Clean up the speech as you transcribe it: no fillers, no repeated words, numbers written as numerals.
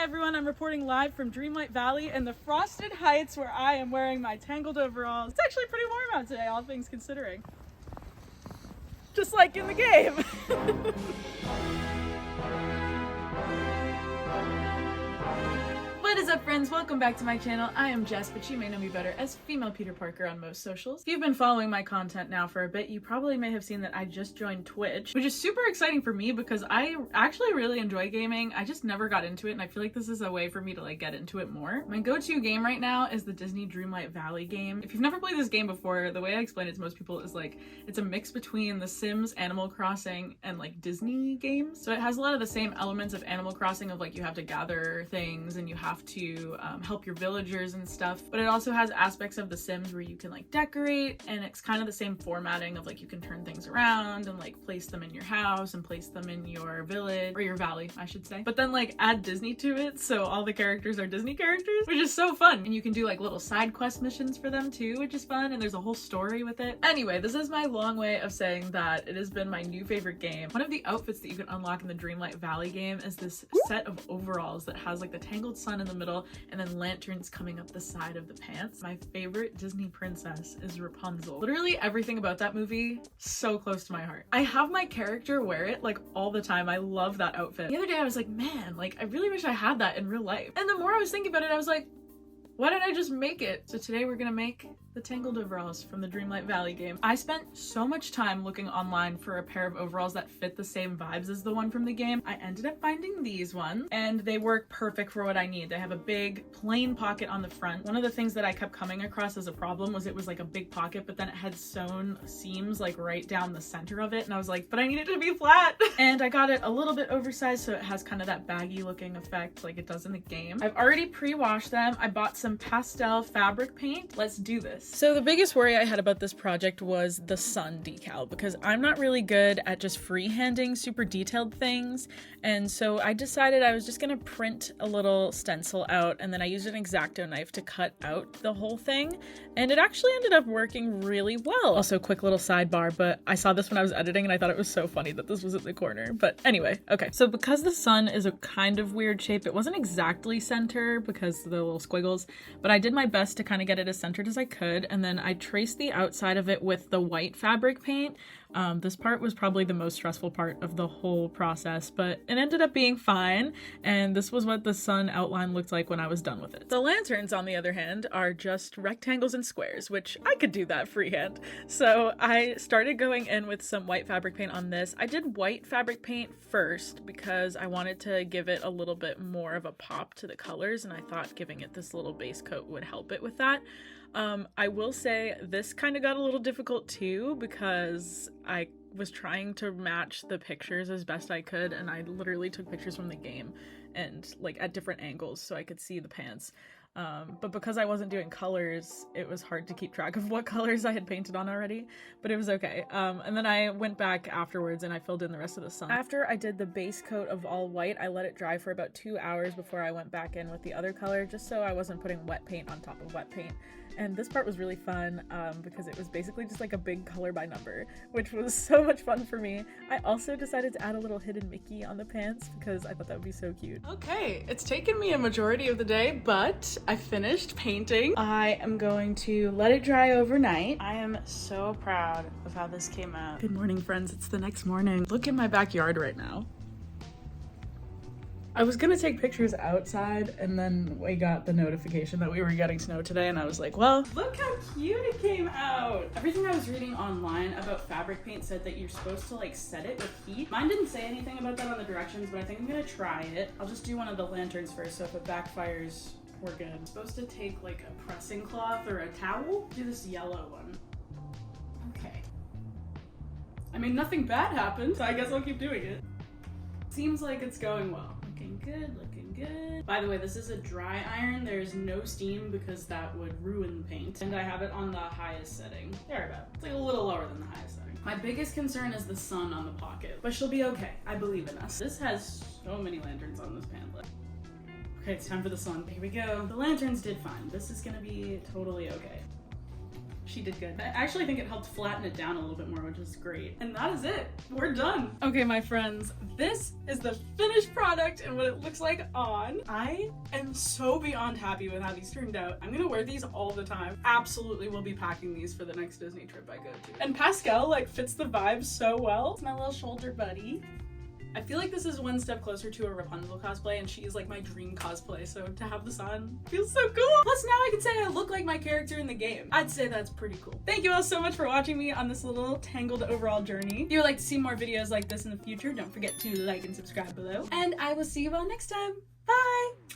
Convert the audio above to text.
everyone, I'm reporting live from Dreamlight Valley and the frosted heights where I am wearing my Tangled Overalls. It's actually pretty warm out today, all things considering. Just like in the game. What is up, friends? Welcome back to my channel. I am Jess, but you may know me better as Female Peter Parker on most socials. If you've been following my content now for a bit, you probably may have seen that I just joined Twitch, which is super exciting for me because I actually really enjoy gaming. I just never got into it, and I feel like this is a way for me to like get into it more. My go-to game right now is the Disney Dreamlight Valley game. If you've never played this game before, the way I explain it to most people is like it's a mix between The Sims, Animal Crossing, and like Disney games. So it has a lot of the same elements of Animal Crossing of like you have to gather things and you have to help your villagers and stuff, but it also has aspects of The Sims where you can like decorate, and it's kind of the same formatting of like you can turn things around and like place them in your house and place them in your village, or your valley I should say, but then like add Disney to it so all the characters are Disney characters, which is so fun. And you can do like little side quest missions for them too, which is fun, and there's a whole story with it. Anyway, this is my long way of saying that it has been my new favorite game. One of the outfits that you can unlock in the Dreamlight Valley game is this set of overalls that has like the Tangled Sun in the middle and then lanterns coming up the side of the pants. My favorite Disney princess is Rapunzel. Literally everything about that movie, so close to my heart. I have my character wear it like all the time. I love that outfit. The other day I was like, man, like I really wish I had that in real life. And the more I was thinking about it, I was like, why didn't I just make it? So today we're gonna make the Tangled Overalls from the Dreamlight Valley game. I spent so much time looking online for a pair of overalls that fit the same vibes as the one from the game. I ended up finding these ones, and they work perfect for what I need. They have a big plain pocket on the front. One of the things that I kept coming across as a problem was it was like a big pocket, but then it had sewn seams like right down the center of it, and I was like, but I need it to be flat. And I got it a little bit oversized so it has kind of that baggy looking effect like it does in the game. I've already pre-washed them. I bought some pastel fabric paint. Let's do this. So the biggest worry I had about this project was the sun decal, because I'm not really good at just freehanding super detailed things, and so I decided I was just gonna print a little stencil out, and then I used an X-Acto knife to cut out the whole thing, and it actually ended up working really well. Also, quick little sidebar, but I saw this when I was editing and I thought it was so funny that this was in the corner. But anyway, okay. So because the sun is a kind of weird shape, it wasn't exactly center because of the little squiggles, but I did my best to kind of get it as centered as I could, and then I traced the outside of it with the white fabric paint. This part was probably the most stressful part of the whole process, but it ended up being fine, and this was what the sun outline looked like when I was done with it. The lanterns, on the other hand, are just rectangles and squares, which I could do that freehand. So I started going in with some white fabric paint on this. I did white fabric paint first because I wanted to give it a little bit more of a pop to the colors, and I thought giving it this little base coat would help it with that. I will say this kind of got a little difficult too because I was trying to match the pictures as best I could, and I literally took pictures from the game and like at different angles so I could see the pants. But because I wasn't doing colors, it was hard to keep track of what colors I had painted on already, but it was okay. And then I went back afterwards and I filled in the rest of the sun. After I did the base coat of all white, I let it dry for about 2 hours before I went back in with the other color, just so I wasn't putting wet paint on top of wet paint. And this part was really fun because it was basically just like a big color by number, which was so much fun for me. I also decided to add a little hidden Mickey on the pants because I thought that would be so cute. Okay, it's taken me a majority of the day, but I finished painting. I am going to let it dry overnight. I am so proud of how this came out. Good morning, friends. It's the next morning. Look at my backyard right now. I was gonna take pictures outside, and then we got the notification that we were getting snow today, and I was like, well, look how cute it came out. Everything I was reading online about fabric paint said that you're supposed to like set it with heat. Mine didn't say anything about that on the directions, but I think I'm gonna try it. I'll just do one of the lanterns first, so if it backfires, we're good. I'm supposed to take like a pressing cloth or a towel. Do this yellow one. Okay. I mean, nothing bad happened, so I guess I'll keep doing it. Seems like it's going well. Looking good, looking good. By the way, this is a dry iron. There's no steam because that would ruin the paint. And I have it on the highest setting. Thereabout. It's like a little lower than the highest setting. My biggest concern is the sun on the pocket, but she'll be okay. I believe in us. This has so many lanterns on this pamphlet. Okay, it's time for the sun. Here we go. The lanterns did fine. This is gonna be totally okay. She did good. I actually think it helped flatten it down a little bit more, which is great. And that is it. We're done. Okay, my friends, this is the finished product and what it looks like on. I am so beyond happy with how these turned out. I'm gonna wear these all the time. Absolutely will be packing these for the next Disney trip I go to. And Pascal like fits the vibe so well. It's my little shoulder buddy. I feel like this is one step closer to a Rapunzel cosplay, and she is like my dream cosplay, so to have this on feels so cool. Plus now I can say I look like my character in the game. I'd say that's pretty cool. Thank you all so much for watching me on this little Tangled Overall journey. If you would like to see more videos like this in the future, don't forget to like and subscribe below. And I will see you all next time. Bye!